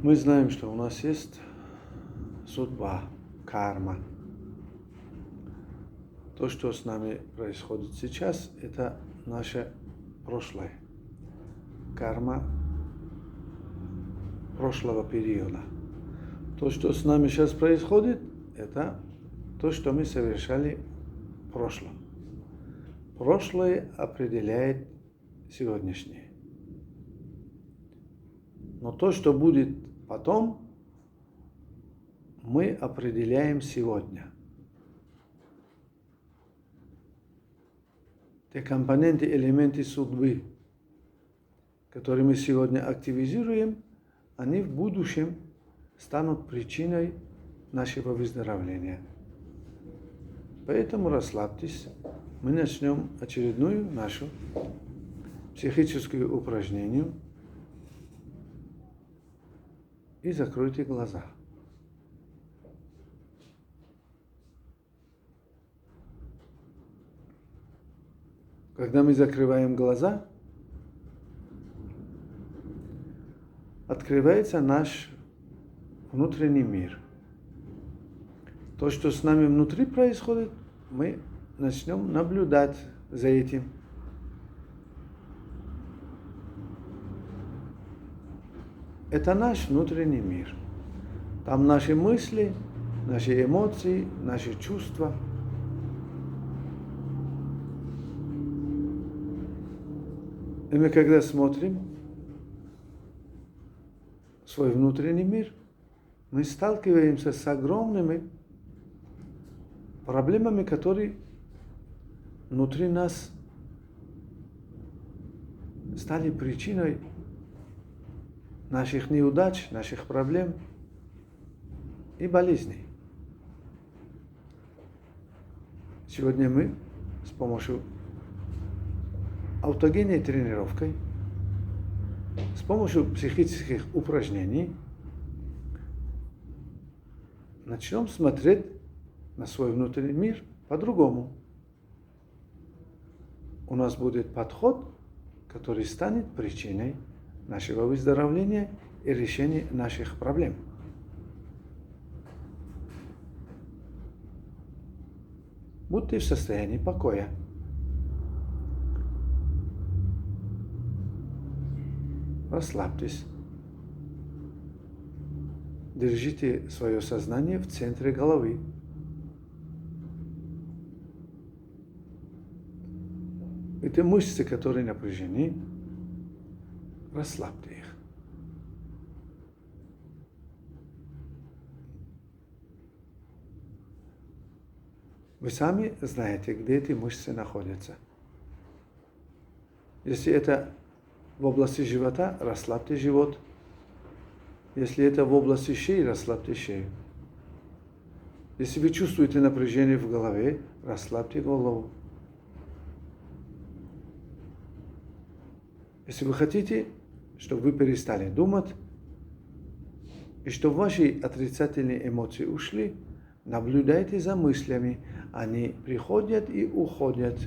Мы знаем, что у нас есть судьба, карма. То, что с нами происходит сейчас, это наше прошлое. Карма прошлого периода. То, что с нами сейчас происходит, это то, что мы совершали в прошлом. Прошлое определяет сегодняшнее. Но то, что будет потом, мы определяем сегодня. Те компоненты, элементы судьбы, которые мы сегодня активизируем, они в будущем станут причиной нашего выздоровления. Поэтому расслабьтесь. Мы начнем очередную нашу психическую упражнение. И закройте глаза. Когда мы закрываем глаза, открывается наш внутренний мир. То, что с нами внутри происходит, мы начнем наблюдать за этим. Это наш внутренний мир. Там наши мысли, наши эмоции, наши чувства. И мы, когда смотрим свой внутренний мир, мы сталкиваемся с огромными проблемами, которые внутри нас стали причиной наших неудач, наших проблем и болезней. Сегодня мы с помощью аутогенной тренировки, с помощью психических упражнений начнем смотреть на свой внутренний мир по-другому. У нас будет подход, который станет причиной нашего выздоровления и решения наших проблем. Будьте в состоянии покоя. Расслабьтесь. Держите свое сознание в центре головы. Эти мышцы, которые напряжены, расслабьте их. Вы сами знаете, где эти мышцы находятся. Если это в области живота, расслабьте живот. Если это в области шеи, расслабьте шею. Если вы чувствуете напряжение в голове, расслабьте голову. Если вы хотите, чтобы вы перестали думать, и чтобы ваши отрицательные эмоции ушли, наблюдайте за мыслями. Они приходят и уходят.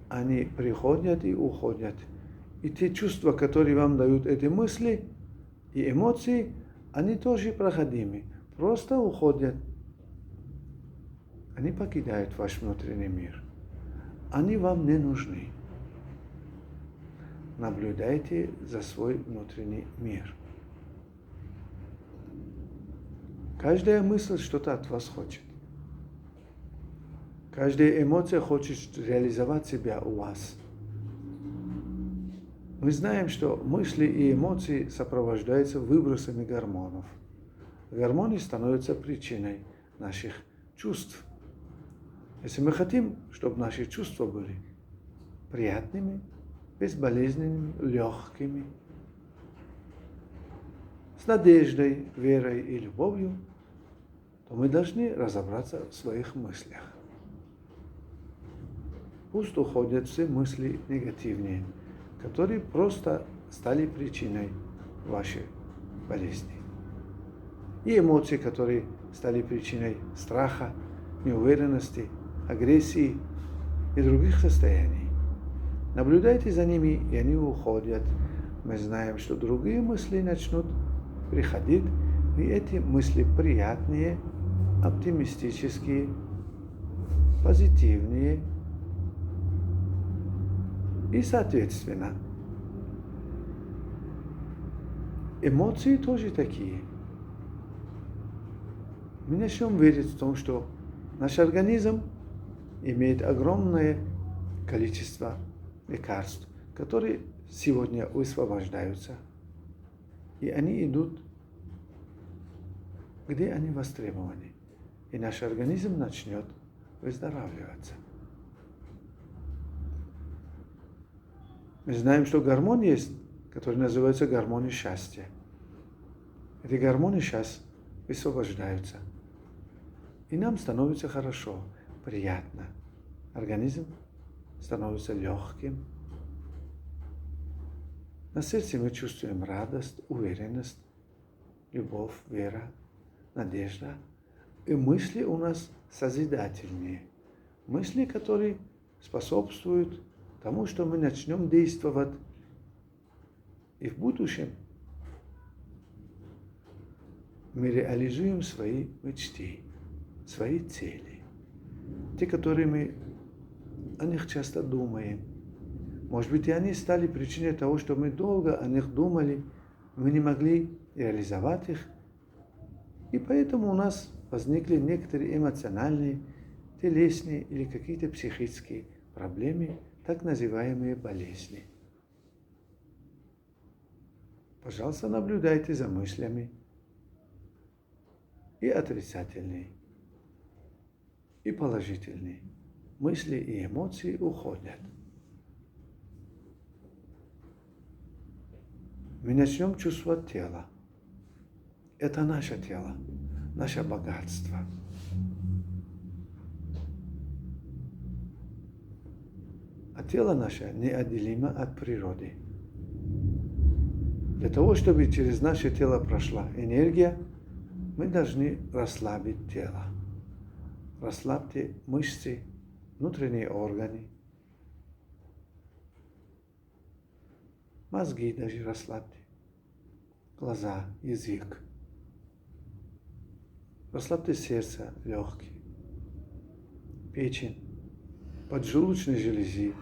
Они приходят и уходят. И те чувства, которые вам дают эти мысли и эмоции, они тоже проходимы. Просто уходят. Они покидают ваш внутренний мир. Они вам не нужны. Наблюдайте за свой внутренний мир. Каждая мысль что-то от вас хочет. Каждая эмоция хочет реализовать себя у вас. Мы знаем, что мысли и эмоции сопровождаются выбросами гормонов. Гормоны становятся причиной наших чувств. Если мы хотим, чтобы наши чувства были приятными, безболезненными, легкими, с надеждой, верой и любовью, то мы должны разобраться в своих мыслях. Пусть уходят все мысли негативные, которые просто стали причиной вашей болезни. И эмоции, которые стали причиной страха, неуверенности, агрессии и других состояний. Наблюдайте за ними, и они уходят. Мы знаем, что другие мысли начнут приходит, и эти мысли приятные, оптимистические, позитивные. И, соответственно, эмоции тоже такие. Мы начнем верить в том, что наш организм имеет огромное количество лекарств, которые сегодня высвобождаются. И они идут, где они востребованы. И наш организм начнет выздоравливаться. Мы знаем, что гормон есть, который называется гормоны счастья. Эти гормоны сейчас высвобождаются. И нам становится хорошо, приятно. Организм становится легким. На сердце мы чувствуем радость, уверенность, любовь, вера, надежда. И мысли у нас созидательные. Мысли, которые способствуют тому, что мы начнем действовать и в будущем мы реализуем свои мечты, свои цели. Те, которые мы о них часто думаем. Может быть, и они стали причиной того, что мы долго о них думали, мы не могли реализовать их. И поэтому у нас возникли некоторые эмоциональные, телесные или какие-то психические проблемы, так называемые болезни. Пожалуйста, наблюдайте за мыслями. И отрицательные, и положительные. Мысли и эмоции уходят. Мы начнем чувствовать тело. Это наше тело, наше богатство. А тело наше неотделимо от природы. Для того, чтобы через наше тело прошла энергия, мы должны расслабить тело. Расслабьте мышцы, внутренние органы. Мозги даже расслабьте. Глаза, язык. Расслабьте сердце, легкие. Печень, поджелудочные железы,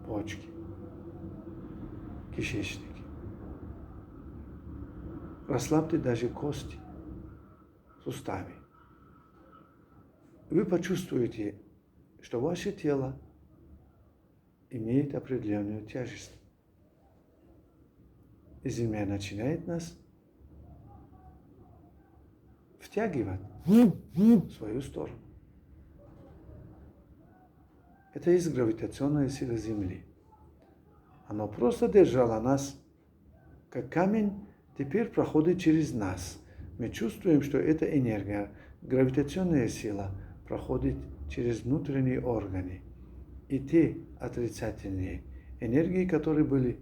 почки, кишечники. Расслабьте даже кости, суставы. Вы почувствуете, что ваше тело имеет определенную тяжесть. И Земля начинает нас втягивать в свою сторону. Это есть гравитационная сила Земли. Она просто держала нас, как камень, теперь проходит через нас. Мы чувствуем, что эта энергия, гравитационная сила, проходит через внутренние органы. И те отрицательные энергии, которые были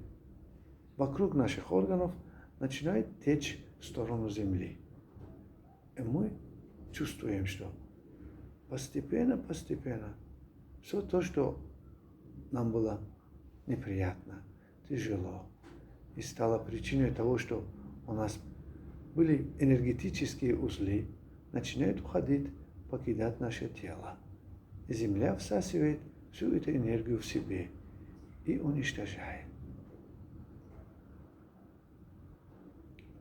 вокруг наших органов, начинают течь в сторону Земли. И мы чувствуем, что постепенно, все то, что нам было неприятно, тяжело, и стало причиной того, что у нас были энергетические узлы, начинают уходить, покидать наше тело. И Земля всасывает всю эту энергию в себе и уничтожает.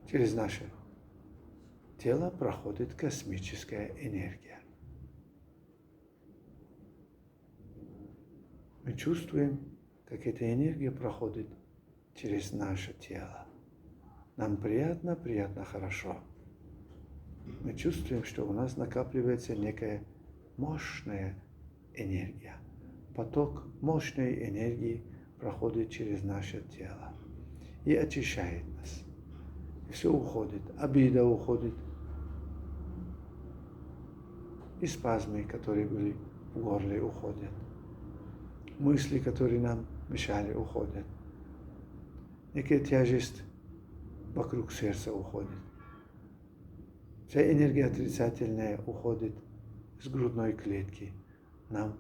Через наше тело проходит космическая энергия. Мы чувствуем, как эта энергия проходит через наше тело. Нам приятно, хорошо. Мы чувствуем, что у нас накапливается некая мощная энергия. Поток мощной энергии проходит через наше тело и очищает нас. И все уходит, обида уходит, и спазмы, которые были в горле, уходят. Мысли, которые нам мешали, уходят. Некая тяжесть вокруг сердца уходит. Вся энергия отрицательная уходит с грудной клетки. Нам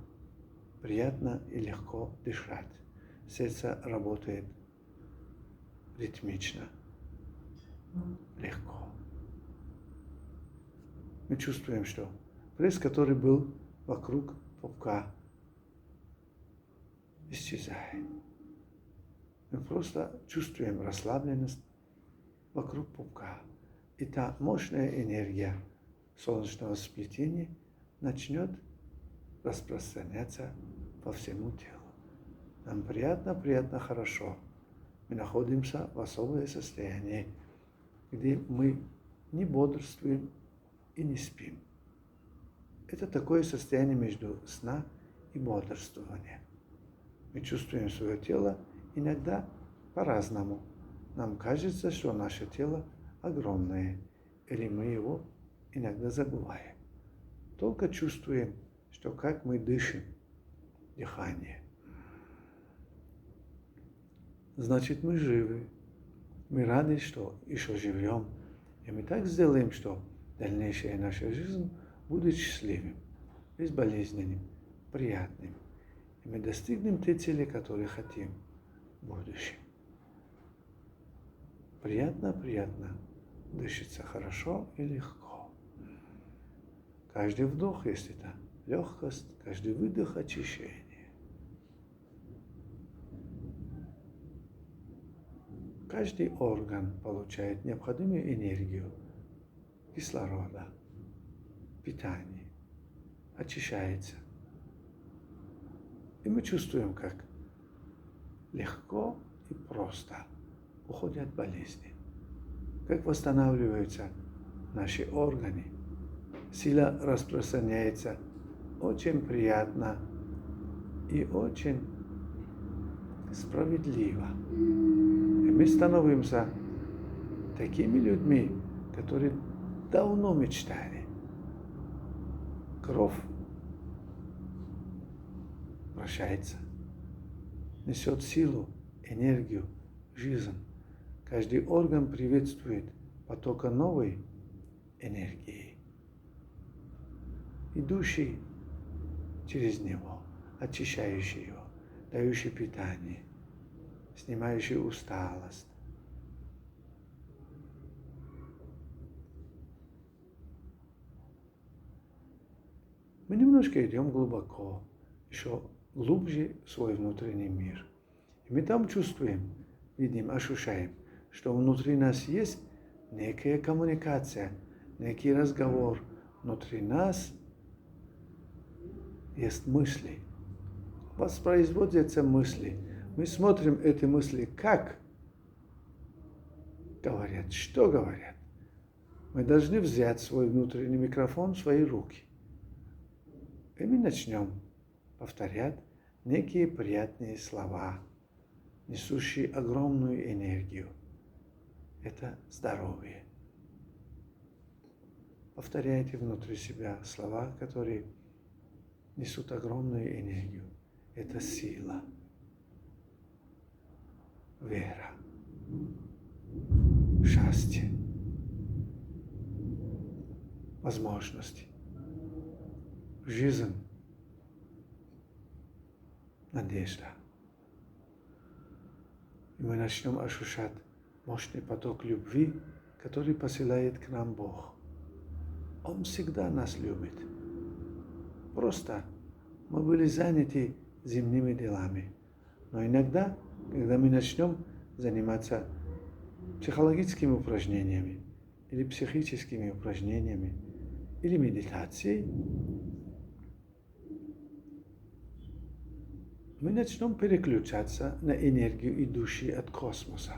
приятно и легко дышать. Сердце работает ритмично. легко. Мы чувствуем, что пресс, который был вокруг пупка, исчезает. Мы просто чувствуем расслабленность вокруг пупка. И та мощная энергия солнечного сплетения начнет распространяться по всему телу. Нам приятно, хорошо. Мы находимся в особое состоянии, где мы не бодрствуем и не спим. Это такое состояние между сна и бодрствованием. Мы чувствуем свое тело иногда по-разному. Нам кажется, что наше тело огромное, или мы его иногда забываем. Только чувствуем, что как мы дышим, дыхание. Значит, мы живы. Мы рады, что еще живем. И мы так сделаем, что дальнейшая наша жизнь будет счастливым, безболезненным, приятным. И мы достигнем те цели, которые хотим в будущем. Приятно, дышится хорошо и легко. Каждый вдох есть это легкость, каждый выдох очищение. Каждый орган получает необходимую энергию кислорода, питание, очищается. И мы чувствуем, как легко и просто уходят болезни, как восстанавливаются наши органы. Сила распространяется очень приятно и очень справедливо. И мы становимся такими людьми, которые давно мечтали. Кровь вращается, несет силу, энергию, жизнь. Каждый орган приветствует потока новой энергии, идущей через него, очищающей его, дающей питание, снимающей усталость. Мы немножко идем глубоко, еще глубже в свой внутренний мир. И мы там чувствуем, видим, ощущаем, что внутри нас есть некая коммуникация, некий разговор. Внутри нас есть мысли. Воспроизводятся мысли. Мы смотрим эти мысли, как говорят, что говорят. Мы должны взять свой внутренний микрофон в свои руки. И мы начнем повторять некие приятные слова, несущие огромную энергию. Это здоровье. Повторяйте внутри себя слова, которые несут огромную энергию. Это сила, вера, счастье, возможности, жизнь, надежда. И мы начнем ощущать мощный поток любви, который посылает к нам Бог. Он всегда нас любит. Просто мы были заняты земными делами. Но иногда, когда мы начнем заниматься психологическими упражнениями, или психическими упражнениями, или медитацией, мы начнем переключаться на энергию, идущую от космоса.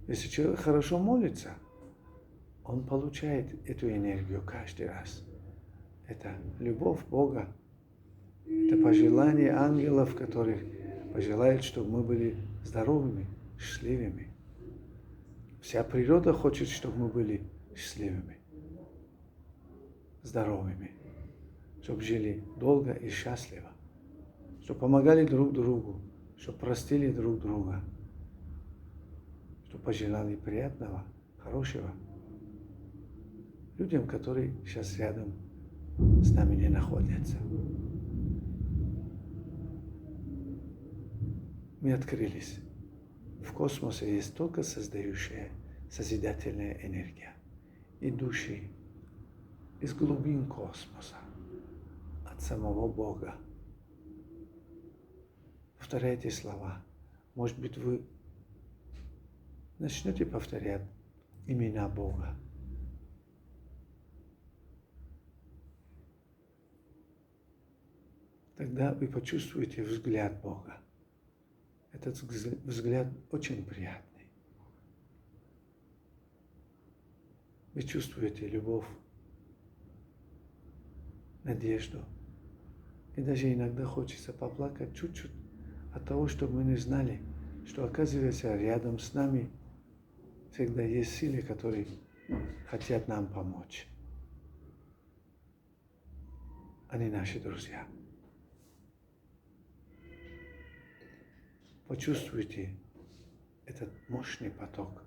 Если человек хорошо молится, он получает эту энергию каждый раз. Это любовь Бога, это пожелание ангелов, которые пожелают, чтобы мы были здоровыми, счастливыми. Вся природа хочет, чтобы мы были счастливыми, здоровыми, чтобы жили долго и счастливо, чтобы помогали друг другу, чтобы простили друг друга, чтобы пожелали приятного, хорошего людям, которые сейчас рядом с нами не находятся. Мы открылись в в космосе есть только создающая, созидательная энергия, идущая из глубин космоса, от самого Бога. Повторяйте слова. Может быть, вы начнете повторять имена Бога. Тогда вы почувствуете взгляд Бога. Этот взгляд очень приятный. Вы чувствуете любовь, надежду. И даже иногда хочется поплакать чуть-чуть от того, что мы не знали, что, оказывается, рядом с нами всегда есть силы, которые хотят нам помочь. Они наши друзья. Почувствуйте этот мощный поток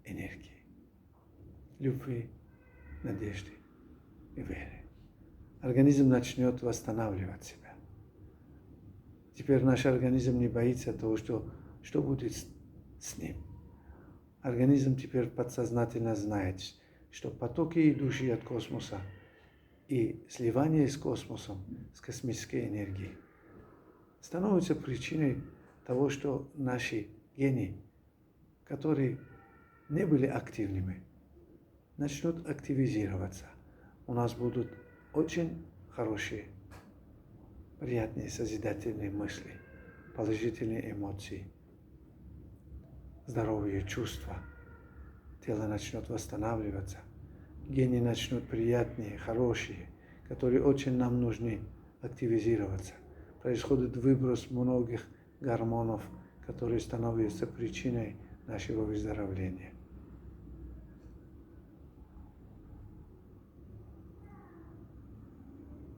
энергии, любви, надежды и веры. Организм начнет восстанавливать себя. Теперь наш организм не боится того, что будет с ним. Организм теперь подсознательно знает, что потоки, идущие от космоса, и сливание с космосом, с космической энергией, становится причиной того, что наши гены, которые не были активными, начнут активизироваться. У нас будут очень хорошие, приятные, созидательные мысли, положительные эмоции, здоровые чувства. Тело начнет восстанавливаться, гены начнут приятные, хорошие, которые очень нам нужны, активизироваться. Происходит выброс многих гормонов, которые становятся причиной нашего выздоровления.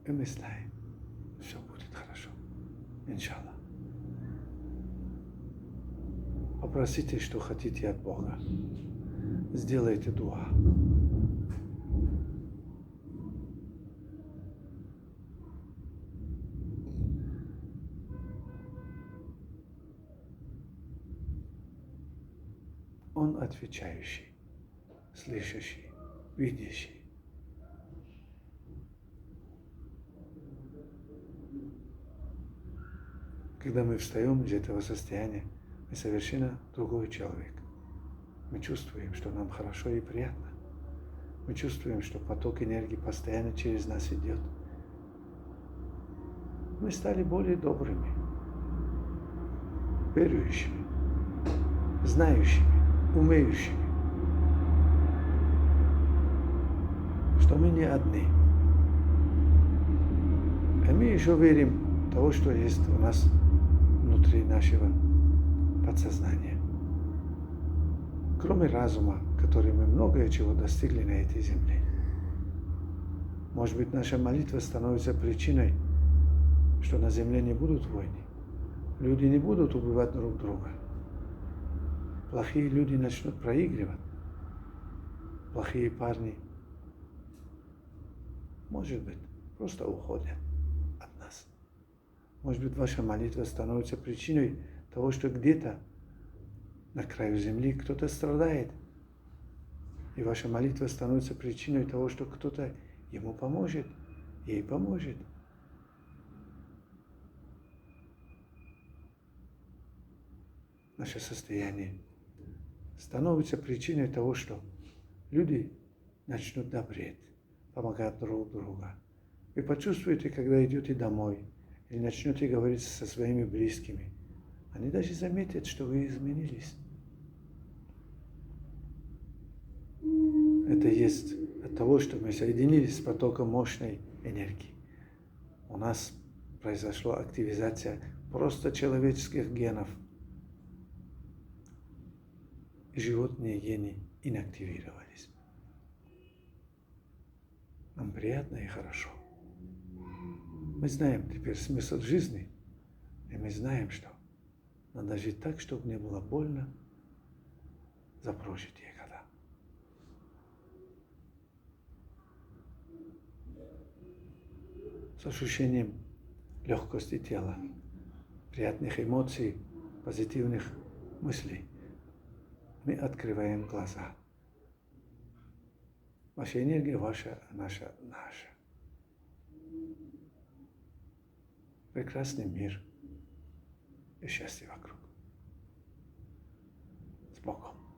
И мы знаем, все будет хорошо. Иншаллах. Попросите, что хотите от Бога. Сделайте дуа. Он отвечающий, слышащий, видящий. Когда мы встаем из этого состояния, мы совершенно другой человек. Мы чувствуем, что нам хорошо и приятно. Мы чувствуем, что поток энергии постоянно через нас идет. Мы стали более добрыми, верующими, знающими, умеющими, что мы не одни. И мы еще верим в то, что есть у нас внутри нашего подсознания. Кроме разума, который мы многое чего достигли на этой земле. Может быть, наша молитва становится причиной, что на земле не будут войны. Люди не будут убивать друг друга. Плохие люди начнут проигрывать. Плохие парни, может быть, просто уходят от нас. Может быть, ваша молитва становится причиной того, что где-то на краю земли кто-то страдает. И ваша молитва становится причиной того, что кто-то ему поможет, ей поможет. Наше состояние становится причиной того, что люди начнут добреть, помогать друг другу. Вы почувствуете, когда идете домой или начнете говорить со своими близкими, они даже заметят, что вы изменились. Это есть от того, что мы соединились с потоком мощной энергии. У нас произошла активизация просто человеческих генов. И животные гены инактивировались. Нам приятно и хорошо. Мы знаем теперь смысл жизни, и мы знаем, что надо жить так, чтобы не было больно за прожитые года. С ощущением легкости тела, приятных эмоций, позитивных мысли, мы открываем глаза. Ваша энергия ваша, наша. Прекрасный мир и счастье вокруг. С Богом.